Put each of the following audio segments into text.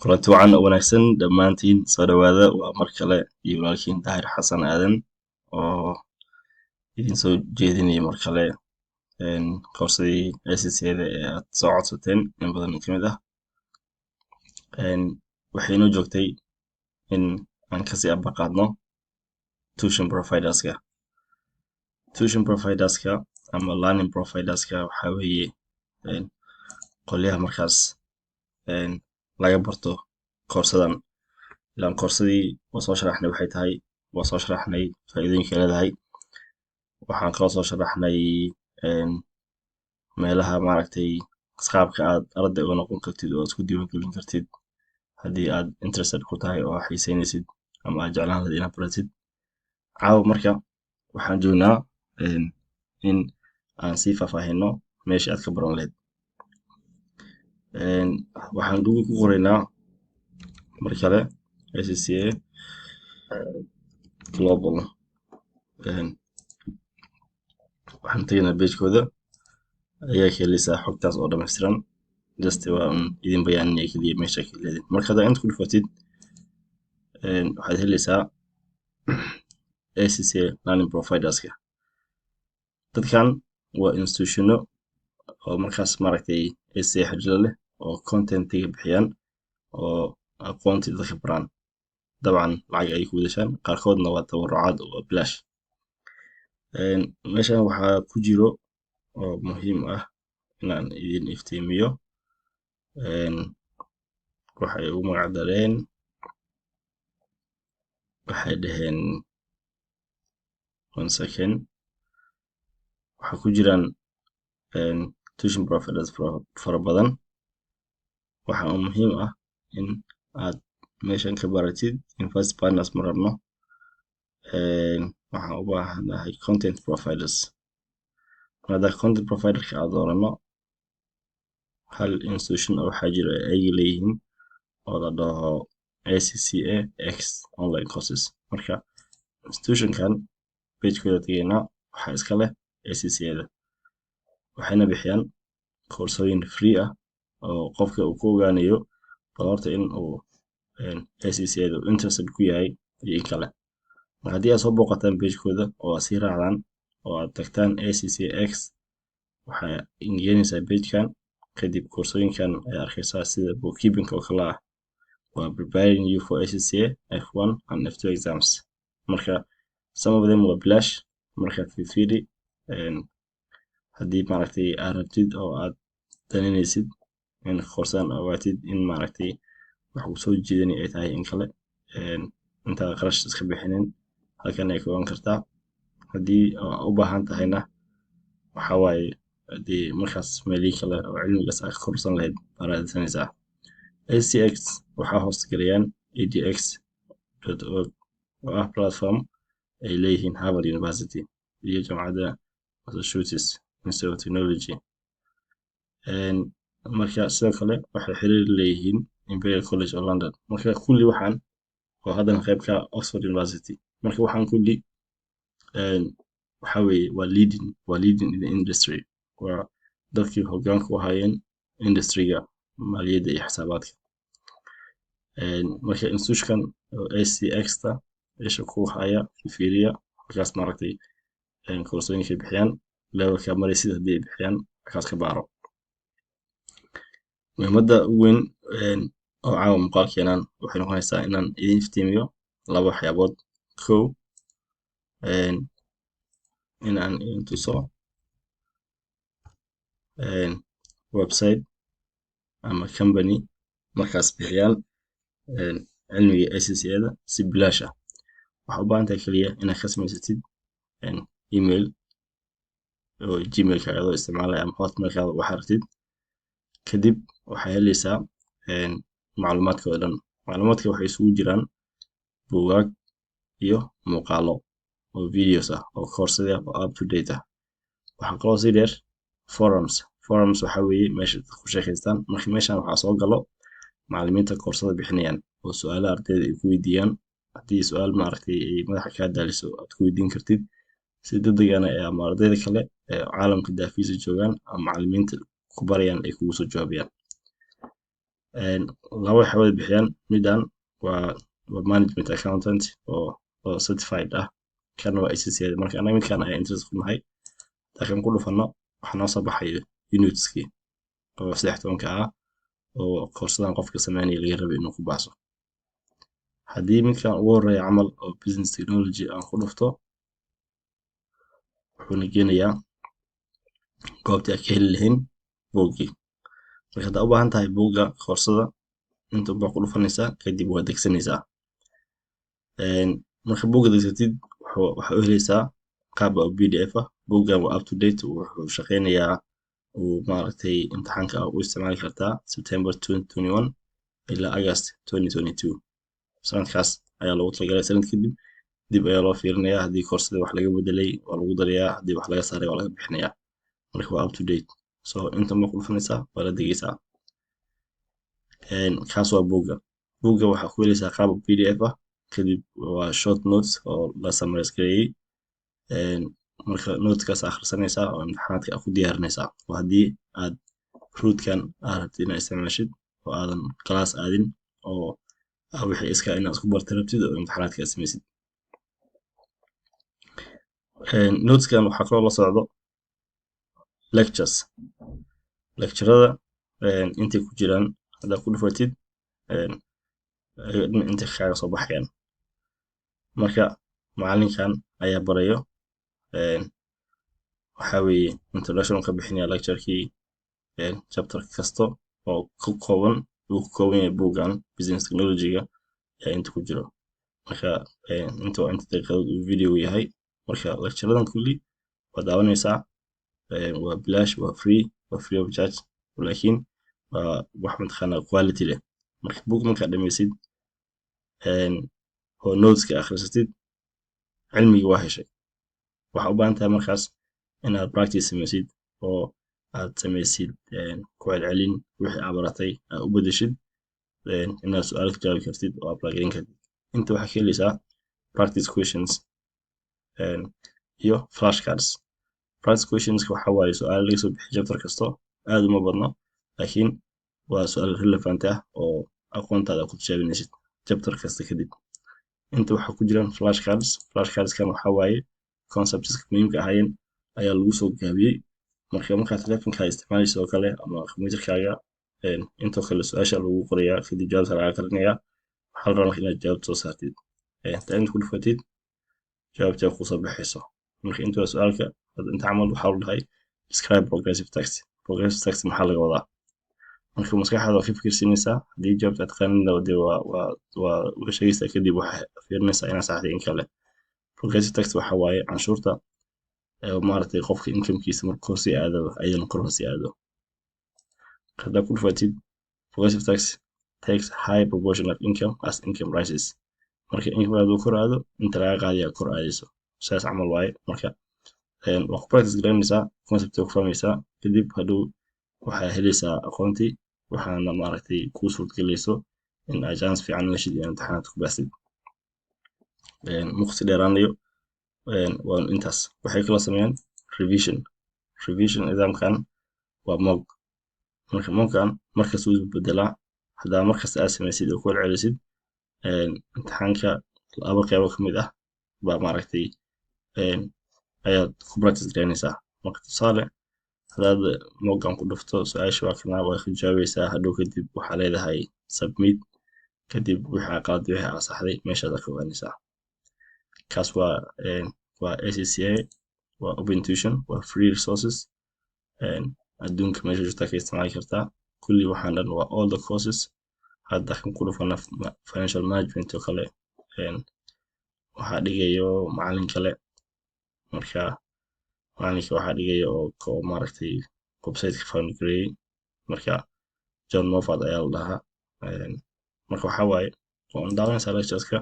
kulanti wacan oo wanaagsan dhammaantiin soo dhawaada waa mar kale iyo walaalkiin daahir xasan aadan oo idin soo jeedinaya mar kale koorsadii ACCA-da ee aad soo codsateen in badan ka mid ah waxay inoo joogtay in aan kasii abaqaadno tuition providerska ama learning providerska waxaa weeye qolyaha markaas laga barto koorsadan ilaan koorsadii waa soo sharaxnay waxay tahay waa soo sharaxnay faa'iidooyinka leedahay waxaan kaloo soo sharaxnay meelaha maaragtay qaabka aad arday uga noqon kartid oo isku diiwaangelin kartid haddii aad interested ku tahay oo xiiseynaysid ama aad jeclaan lahayd inaad baratid caawa marka waxaan joognaa in aan sii faahfaahino meesha aad ka baran lahayd waxaan google ku qoraynaa mar kale ACCA global waxaan tegaynaa pagekooda ayaa ka helaysaa xogtaas oo dhammaystiran just waa idin bayaaninaya keliya meesha ka leedin marka haddaa inta ku dhufatid waxaad helaysaa ACCA learning providerska dadkan waa institutiono oo markaas maaragtay ACCA xiriir leh oo contentiga bixiyaan oo aqoontii dadka baraan dabcan lacag ay ku wadashaan qaarkoodna waa tabarucaad oo bilaash meeshan waxaa ku jiro oo muhiim ah inaan idin iftiimiyo waxay ugu magac dareen waxay dhaheen 1 second waxaa ku jiraan tuition providers fara badan waxaa muhiim ah in aad meeshan ka baratid university partners ma rabno waxaan u baahanahay content providers hadda content providerka aad doorano hal institution oo waxaa jira ay leeyihiin oo la dhaho ACCA X online courses marka institutionkan pagekooda tegaynaa waxaa iska leh ACCA-da waxayna bixiyaan koorsooyin free ah oo qofka uu ku ogaanayo bal horta in uu ACCA-da interested ku yahay iyo in kale mar haddii aad soo booqataan pagekooda oo aad sii raacdaan oo aad tagtaan ACCA X waxaa ingeenaysaa pagekan kadib koorsooyinkan ayaa arkaysaa sida bookkeeping oo kale ah waa preparing you for ACCA F1 and F2 exams marka some of them waa bilaash marka fiiri haddii maaragtay aad rabtid oo aad daninaysid in koorsadan ogaatid in maaragtay wax uu soo jeedani ay tahay in kale intaad qarash iska bixinin halkan ay ka ogaan kartaa haddii u baahan tahayna waxa waaye haddii markaas meelihii kale oo cilmigaas aad ka korsan lahayd baad raadsanaysaa ACX waxaa hoos galayaan edx.org oo ah platform ay leeyihiin Harvard University iyo jaamacadda Massachusetts Institute of Technology marka sidoo kale waxay xiriir leeyihiin Imperial College of London marka kulli waxaan oo haddana qayb ka Oxford University marka waxaan kulli waxaa weeye waa leading in the industry waa dadkii hoggaanka u hayeen industriga maaliyadda iyo xisaabaadka marka institution ACX-ta isha ku haya fiiriya halkaas maaragtay koorsooyinka bixiyaan levelka maraysid haddii ay bixiyaan halkaas ka baaro muhiimadda ugu weyn oo caawa muuqaalkeenan waxay noqonaysaa inaan idin iftiimiyo laba waxyaabood kow inaan idin tuso website ama company markaas bixiyaan cilmiga ACCA-da si bilaash ah waxaa u baahan tahay keliya inaad ka samaysatid email oo gmailka adoo isticmaalaya ama hotmailkaada waxaad rabtid kadib waxaa helaysaa macluumaadka oo dhan macluumaadka waxay isugu jiraan buugaag iyo muuqaalo oo videos ah oo koorsada oo up to date ah waxaa kaloo sii dheer forums waxaa weeye meesha ku sheekaystaan marka meeshan waxaa soo galo macallimiinta koorsada bixinayaan oo su'aalo ardayda ay ku weydiiyaan haddii su'aal maaragtay ay madaxa kaa daaliso aad ku weydiin kartid si degdegana ama ardayda kale ee caalamka daafiisa joogaan ama macallimiinta ku barayaan ay kugu soo jawaabayaan laba waxay wada bixiyaan midan waa management accountant oo certified ah, kana waa ACCA. marka anaga midkan ayaa interest ku nahay, laakiin ku dhufano waxaa noo soo baxayo unitskii oo 13 ah oo koorsadan qofka sameynaya laga rabay inuu ku baxso. haddii midkan ugu horeeya camal oo business technology aan ku dhufto, wuxuuna geenayaa goobtii aad ka heli lahayn buuggii. marka haddaa u baahan tahay buugga koorsada, inta baa ku dhufanaysaa, kadib waa degsanaysaa. marka buugga degsatid waxaa u helaysaa qaab oo PDF ah. buuggan waa up to date, wuxuu shaqeynayaa, uu maaragtay imtixaanka u isticmaali kartaa September 2021 ilaa August 2022. sanadkaas ayaa loogu talagalay. sanad kadib dib ayaa loo fiirinayaa, haddii koorsada wax laga bedelay waa lagu darayaa, haddii wax laga saaray waa laga bixinayaa. marka waa up to date. so inta ma ku dhufanaysaa, waa la degaysaa. kaas waa buugga. waxaa ku helaysaa qaab PDF ah, kadib waa short notes oo la summarize gareeyay. marka noteskaas akhrisanaysaa oo imtixaanaadka aad ku diyaarinaysaa. oo haddii aad rootkan aad rabtid inaad isticmaashid oo aadan class aadin, oo wixii iska inaad isku barta rabtid oo imtixaanaadka aad samaysid. noteskan waxaa kaloo la socdo lecturada intay ku jiraan. haddaad ku dhufatid intay kaaga soo baxayaan. marka macalinkan ayaa barayo, waxaa weeye introduction ka bixinaya lecturekii chapter kasto oo uu ka kooban yahay buuggan business technology-ga ayaa inta ku jiro. marka inta waa inta daqiiqadood uu video yahay. marka lecturadan kulli waa daawanaysaa, waa bilaash, waa free of charge, laakiin waa wax mataqaanaa quality leh. marka buug markaad dhammaysid oo noteska akhrisatid, cilmigii waa heshay. waxaa u baahan tahay markaas inaad practice samaysid oo aad samaysid ku celcelin wixii aad baratay aad u bedeshid, inaad su'aalo ka jawaabi kartid oo apply gareyn kartid. inta waxaa ka helaysaa practice questions iyo flashcards. practice questions waxaa waaye su'aalo laga soo bixiyo chapter kasto, aad uma badno, laakiin waa su'aal relevant ah oo aqoontaada ku tijaabinaysid chapter kasta kadib. inta waxaa ku jiraan flashcardskan waxaa waaye conceptska muhiimka ahaayeen ayaa lagu soo gaabiyey. markaad telefonka isticmaalayso oo kale ama kombiyuutarkaaga, intoo kale su'aasha lagu qorayaa, kadib jawaabta lagaa qarinayaa. waxaa la rabaa inaad jawaabta soo saartid. inta ku dhufatid jawaabta ku soo baxayso. marka inta waa su'aalka inta camal waxaa la dhahay describe progressive text. progressive text maxaa laga wadaa? marka maskaxdaada waa ka fikirsinaysaa. haddii jawaabta aad taqaanina waa sheegaysaa, kadib waxaa fiirinaysaa inaad saxday in kale. progressive text waxaa waaye canshuurta maaragtay qofka incomekiisa marka kor sii aado ayadana kor sii aado. haddaad ku dhufatid progressive tax takes high proportion of income as income rises. marka income hadduu kor aado, inta laga qaadaya kor aadayso. saas camal waaye. marka waa ku practice garanaysaa, concept ku fahmaysaa, kadib hadhow waxaa helaysaa aqoontii, waxaana maaragtay kuu suurtagelayso in aad chance fiican u heshid iyo imtixaanaad ku baasid. muqti dheeraanayo waa intaas. waxay kala sameeyaan revision nidaamkan waa mock. marka mockkan markas wuu isbedelaa. haddaa markasta aad samaysid oo ku celcelisid, imtixaanka laba qeybo ka mid ah baa maaragtay ayaad ku practice garanaysaa. marka tusaale, haddaad mockgan ku dhufto, su'aasha waa kana waa ka jawaabaysaa. hadhow kadib waxaa leedahay submit, kadib wixii aad qalad wixii aad saxday meeshaad ka ogaanaysaa. kaas waa ACCA, waa open tuition, waa free resources. adduunka meesha jirta ka isticmaali kartaa. kulli waxaan dhan waa all the courses. hadda kan ku dhufana financial management oo kale, waxaa dhigayo macalin kale. marka macalinka waxaa dhigayo oo maaragtay website-ka found gareeyay. marka John Moffat ayaa la dhahaa. marka waxaa waaye waa daawanaysaa lectureska,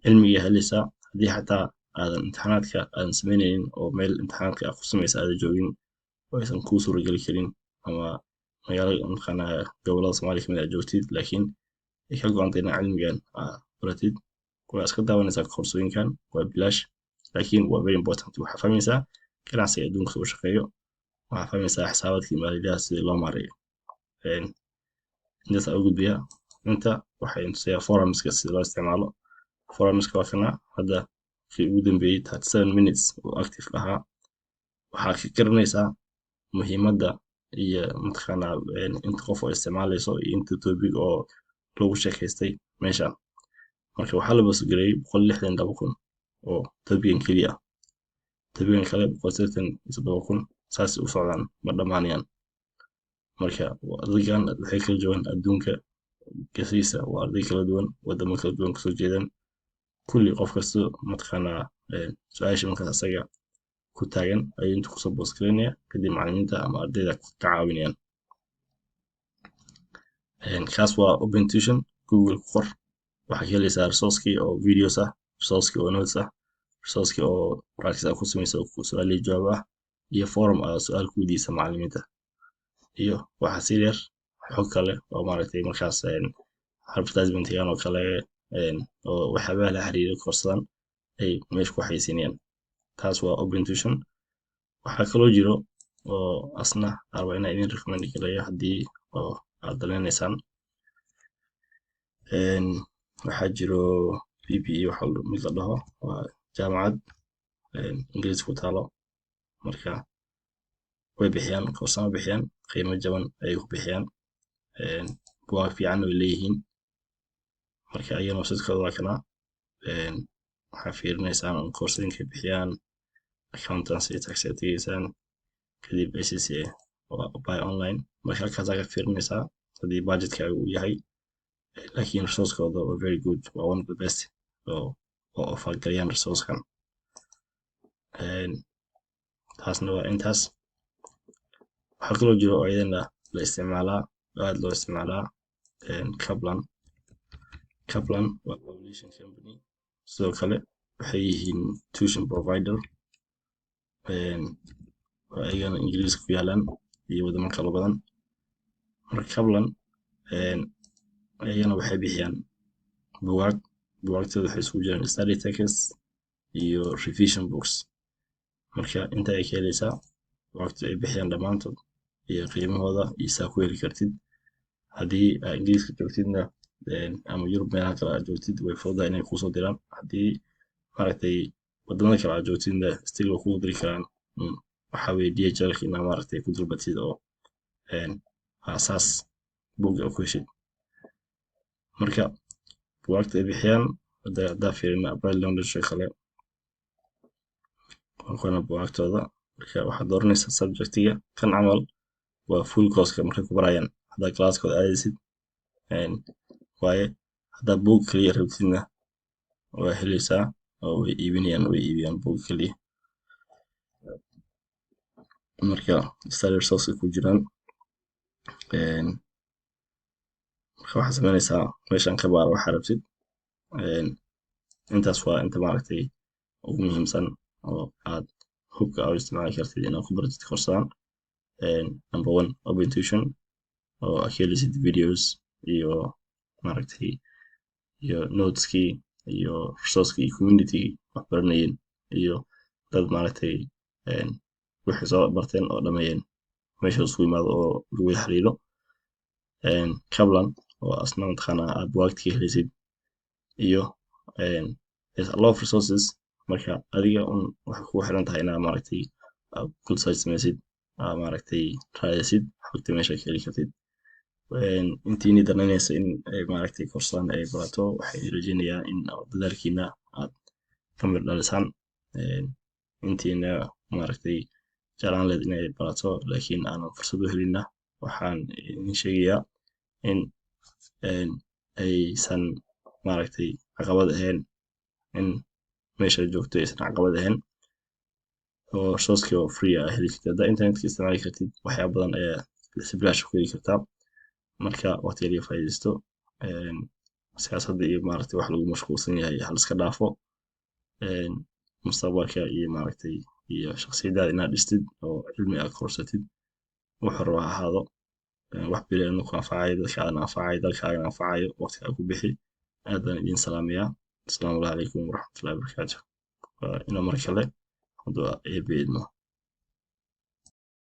cilmiga helaysaa. haddii xataa aadan imtixaanaadka aadan samaynaynin oo meel imtixaanaadka aad ku samaysa aadan joogin oo aysan kuu suurageli karin, ama magaalada mataqaanaa gobolada Soomaaliya kamid aad joogtid, laakiin ay ka go'an tahay inaad cilmigan aad baratid, waa iska daawanaysaa koorsooyinkan. waa bilaash, laakiin waa very important. waxaa fahmaysaa ganacsiga adduunka u shaqeeyo, waxaa fahmaysaa xisaabaadka iyo maaliyaha sida loo maareeyo. intaas aan u gudbiyaa. Inta waxay tusayaa forumska sida loo isticmaalo. Forumska waa kana hadda kii ugu dambeeyay 37 minutes oo active ahaa. Waxaa ka garanaysaa muhiimadda iyo mataqaanaa inta qof oo isticmaalayso iyo inta topic oo lagu sheekaystay meeshaan. Marka waxaa la boosgareeyay 162,000 oo topican keliya ah. Topican kale 187,000 saas u socdaan ma dhammaanayaan. Marka ardaygan waxay kala joogaan adduunka gasiisa, waa arday kala duwan, wadamo kala duwan kasoo jeedaan. kulli qof kasta mataqaanaa su-aasha markaas asaga ku taagan ayuu inta kusoo boosgareynaya, kadib macallimiinta ama ardayda ka caawinayaan. kaas waa open tuition. Google ku qor, waxaa ka helaysaa resource-kii oo videos ah, resource-kii oo notes ah, resource-kii oo practice aad ku samayso su-aal iyo jawaab ah, iyo forum aad su-aal ku weydiisa macallimiinta. iyo waxa sii dheer xog kale oo maaragtay markaas advertisement-gan oo kale oo waxyaabaha la xiriira koorsadan ay meesha ku xayeysiinayaan. taas waa open tuition. waxaa kaloo jiro oo asna arba inaa idin recommend galayo haddii oo aad danaynaysaan. waxaa jiro PPE waxa mid la dhaho, waa jaamacad ingiriis ku taalo. marka way bixiyaan koorsama bixiyaan, qiimo jaban ayay ku bixiyaan, buugaag fiican way leeyihiin. marka ayagana website-kooda waa kana. waxaa fiirinaysaan koorsooyinka ay bixiyaan, accountancy, tax aad tegaysaan, kadib ACCA waa buy online. marka halkaas aad ka fiirinaysaa haddii budgetkaaga uu yahay. laakiin resource-kooda waa very good, waa one of the best oo offer galayaan resource-kan. taasna waa intaas. waxaa kaloo jiro oo iyadana la isticmaalaa, aad loo isticmaalaa, Kaplan waa publishing company. sidoo kale waxay yihiin tuition provider, oo ayagana ingiriiska ku yaalaan iyo wadamo kala badan. marka Kaplan ayagana waxay bixiyaan buugaagtooda waxay isugu jiraan study texts iyo revision books. marka inta ay ka helaysaa buugaagta ay bixiyaan dhammaantood iyo qiimahooda iyo saa ku heli kartid. haddii aad ingiriiska joogtidna ama Yurub meelaha kale aad joogtid way fududahay inay kuusoo diraan. haddii maaragtay wadamada kale aad joogtidna still way kugu diri karaan. waxaa weye DHL-ka inaa maaragtay ku dalbatid oo asaas buugga ku heshid. marka buugaagta ay bixiyaan haddaa fiirina Applied Language kale waa kuwana buugaagtooda. marka waxaad dooranaysaa subjectiga. kan camal waa full course-ka markay ku barayaan haddaa classkooda aadaysid waaye. haddaa buug kaliya rabtidna waa helaysaa oo way iibiyaan buug kaliya. marka study resource ku jiraan. marka waxaad samaynaysaa meeshan ka baara waxaa rabtid. intaas waa inta maaragtay ugu muhiimsan oo aad hubka aad isticmaali kartid inaad ku baratid koorsadan. number 1 open tuition oo aad ka helaysid videos iyo maaragtay iyo noteskii iyo resourcekii iyo community wax baranayeen iyo dad maaragtay wixii soo barteen oo dhameeyeen meesha isku yimaado oo lagu wada xiriiro. Kaplan oo asna mataqaanaa aad buugaagta ka helaysid iyo there's a lot of resources. marka adiga waxay kugu xiran tahay inaad maaragtay good search samaysid, maaragtay raadisid xogta meesha ka heli kartid. intiini danaynaysa in ay maaragtay koorsadan ay barato waxay rajaynayaa in dadaalkiina aad ka mir dhalisaan. intiina maaragtay jeclaan leed inay barato laakiin aanan fursad u helinna waxaan idin sheegayaa in aysan maaragtay caqabad ahayn in meesha joogto aysan caqabad ahayn oo resource-kii oo free ah heli kartid. haddaa internetka isticmaali kartid waxyaaba badan ayaa si bilaash ku heli kartaa. marka waqtiga laga faa'iidaysto. siyaasadda iyo maaragtay wax lagu mashquulsan yahay hal iska dhaafo. mustaqbalka iyo maaragtay iyo shakhsiyadaada inaad dhistid oo cilmi aad korsatid wuxuu raba ha ahaado. wax bilaadna ku anfacayo, dadkaadana anfacayo, dalkaagana anfacayo, waqtigaa ku bixi. aad baan idin salaamayaa. asalaamu calaykum waraxmatullahi wabarakaatuh. ina mar kale hadduu eebbe idmo.